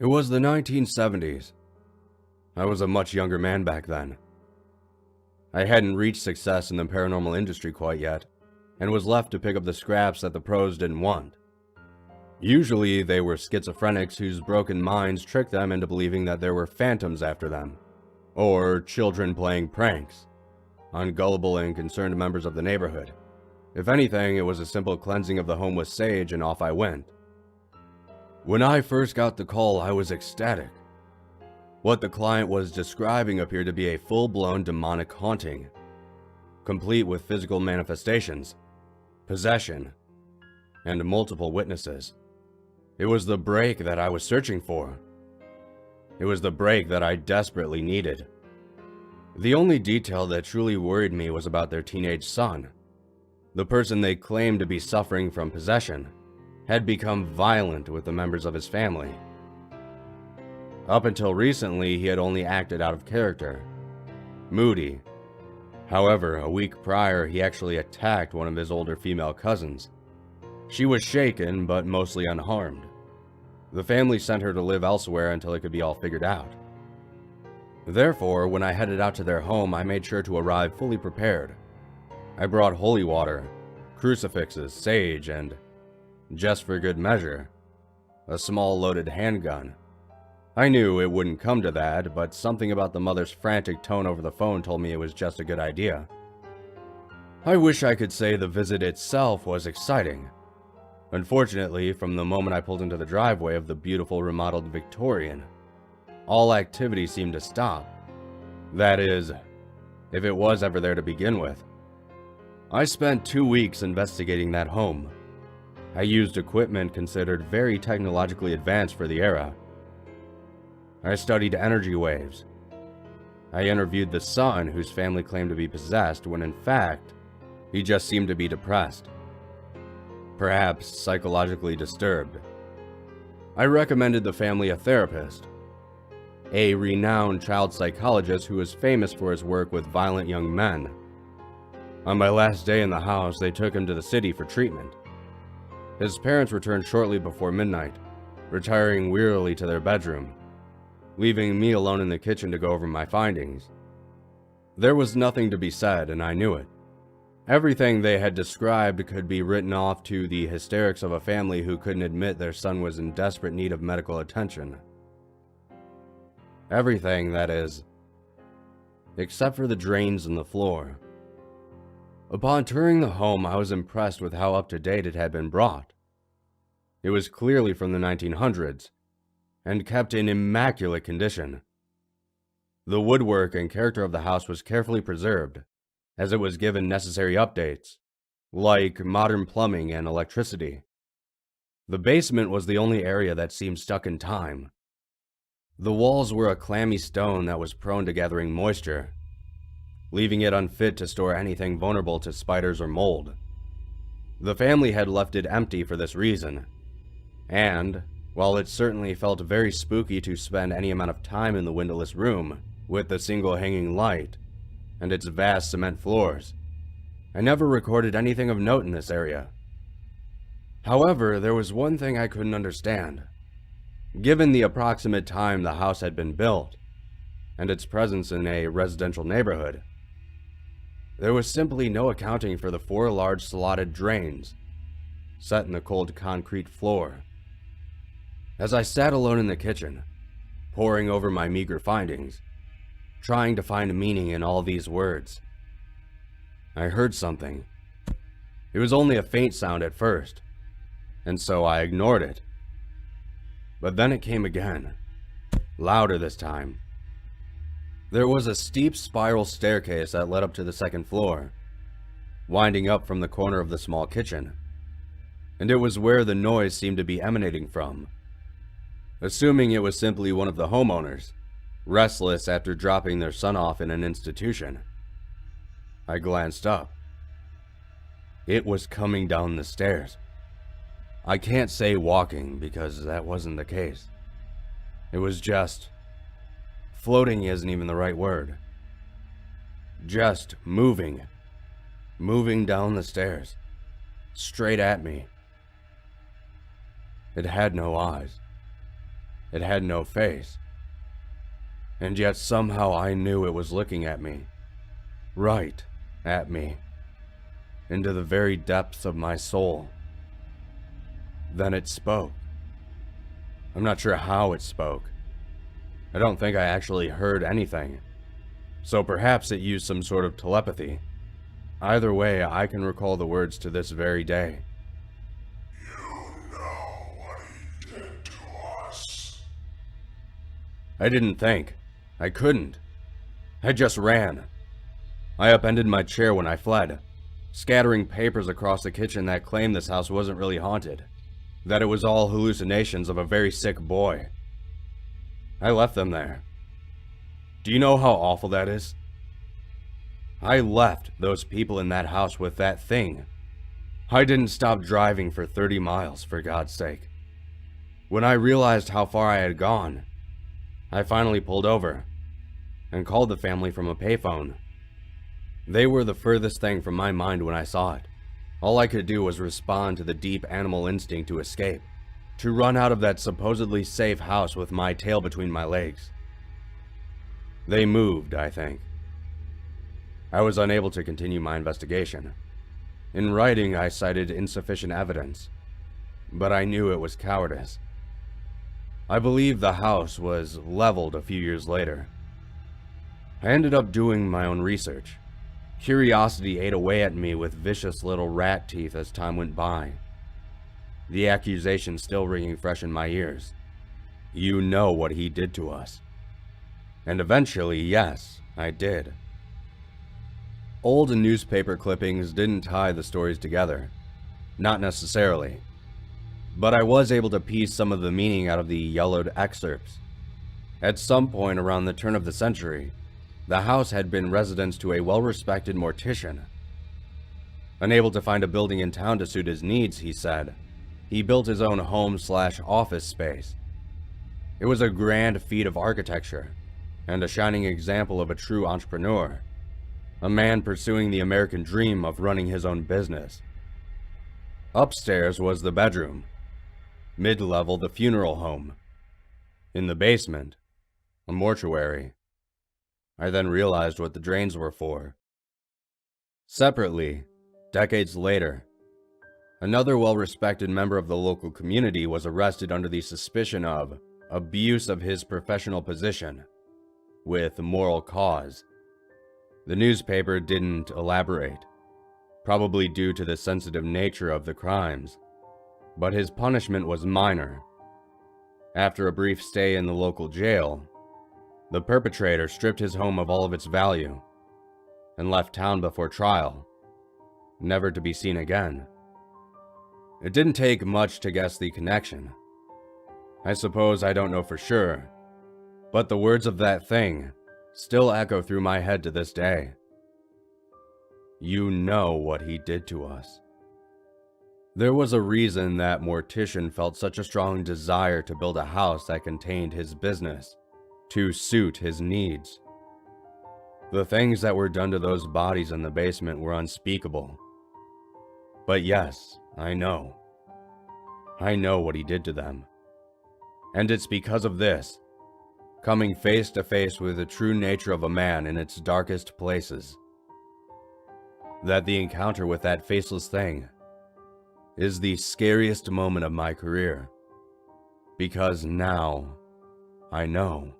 It was the 1970s. I was a much younger man back then. I hadn't reached success in the paranormal industry quite yet, and was left to pick up the scraps that the pros didn't want. Usually, they were schizophrenics whose broken minds tricked them into believing that there were phantoms after them, or children playing pranks on gullible and concerned members of the neighborhood. If anything, it was a simple cleansing of the home with sage, and off I went. When I first got the call, I was ecstatic. What the client was describing appeared to be a full-blown demonic haunting, complete with physical manifestations, possession, and multiple witnesses. It was the break that I was searching for. It was the break that I desperately needed. The only detail that truly worried me was about their teenage son. The person they claimed to be suffering from possession had become violent with the members of his family. Up until recently, he had only acted out of character, moody. However, a week prior, he actually attacked one of his older female cousins. She was shaken, but mostly unharmed. The family sent her to live elsewhere until it could be all figured out. Therefore, when I headed out to their home, I made sure to arrive fully prepared. I brought holy water, crucifixes, sage, and, just for good measure, a small loaded handgun. I knew it wouldn't come to that, but something about the mother's frantic tone over the phone told me it was just a good idea. I wish I could say the visit itself was exciting. Unfortunately, from the moment I pulled into the driveway of the beautiful remodeled Victorian, all activity seemed to stop. That is, if it was ever there to begin with. I spent 2 weeks investigating that home. I used equipment considered very technologically advanced for the era. I studied energy waves. I interviewed the son whose family claimed to be possessed when in fact, he just seemed to be depressed. Perhaps psychologically disturbed. I recommended the family a therapist, a renowned child psychologist who was famous for his work with violent young men. On my last day in the house, they took him to the city for treatment. His parents returned shortly before midnight, retiring wearily to their bedroom, leaving me alone in the kitchen to go over my findings. There was nothing to be said, and I knew it. Everything they had described could be written off to the hysterics of a family who couldn't admit their son was in desperate need of medical attention. Everything, that is, except for the drains in the floor. Upon touring the home, I was impressed with how up-to-date it had been brought. It was clearly from the 1900s, and kept in immaculate condition. The woodwork and character of the house was carefully preserved, as it was given necessary updates, like modern plumbing and electricity. The basement was the only area that seemed stuck in time. The walls were a clammy stone that was prone to gathering moisture, leaving it unfit to store anything vulnerable to spiders or mold. The family had left it empty for this reason, and, while it certainly felt very spooky to spend any amount of time in the windowless room, with the single hanging light, and its vast cement floors, I never recorded anything of note in this area. However, there was one thing I couldn't understand. Given the approximate time the house had been built, and its presence in a residential neighborhood, there was simply no accounting for the 4 large slotted drains set in the cold concrete floor. As I sat alone in the kitchen, poring over my meager findings, trying to find meaning in all these words, I heard something. It was only a faint sound at first, and so I ignored it. But then it came again, louder this time. There was a steep spiral staircase that led up to the second floor, winding up from the corner of the small kitchen, and it was where the noise seemed to be emanating from. Assuming it was simply one of the homeowners, restless after dropping their son off in an institution, I glanced up. It was coming down the stairs. I can't say walking because that wasn't the case. It was just... floating isn't even the right word. Just moving. Moving down the stairs. Straight at me. It had no eyes. It had no face. And yet somehow I knew it was looking at me. Right at me. Into the very depths of my soul. Then it spoke. I'm not sure how it spoke. I don't think I actually heard anything. So perhaps it used some sort of telepathy. Either way, I can recall the words to this very day. You know what he did to us. I didn't think. I couldn't. I just ran. I upended my chair when I fled, scattering papers across the kitchen that claimed this house wasn't really haunted, that it was all hallucinations of a very sick boy. I left them there. Do you know how awful that is? I left those people in that house with that thing. I didn't stop driving for 30 miles, for God's sake. When I realized how far I had gone, I finally pulled over and called the family from a payphone. They were the furthest thing from my mind when I saw it. All I could do was respond to the deep animal instinct to escape, to run out of that supposedly safe house with my tail between my legs. They moved, I think. I was unable to continue my investigation. In writing, I cited insufficient evidence, but I knew it was cowardice. I believe the house was leveled a few years later. I ended up doing my own research. Curiosity ate away at me with vicious little rat teeth as time went by. The accusation still ringing fresh in my ears. You know what he did to us. And eventually, yes, I did. Old newspaper clippings didn't tie the stories together. Not necessarily. But I was able to piece some of the meaning out of the yellowed excerpts. At some point around the turn of the century, the house had been residence to a well-respected mortician. Unable to find a building in town to suit his needs, he said, he built his own home/office space. It was a grand feat of architecture, and a shining example of a true entrepreneur, a man pursuing the American dream of running his own business. Upstairs was the bedroom, mid-level the funeral home, in the basement, a mortuary. I then realized what the drains were for. Separately, decades later, another well-respected member of the local community was arrested under the suspicion of abuse of his professional position, with moral cause. The newspaper didn't elaborate, probably due to the sensitive nature of the crimes, but his punishment was minor. After a brief stay in the local jail, the perpetrator stripped his home of all of its value and left town before trial, never to be seen again. It didn't take much to guess the connection. I suppose I don't know for sure, but the words of that thing still echo through my head to this day. You know what he did to us. There was a reason that mortician felt such a strong desire to build a house that contained his business, to suit his needs. The things that were done to those bodies in the basement were unspeakable. But yes, I know. I know what he did to them. And it's because of this, coming face to face with the true nature of a man in its darkest places, that the encounter with that faceless thing is the scariest moment of my career. Because now, I know.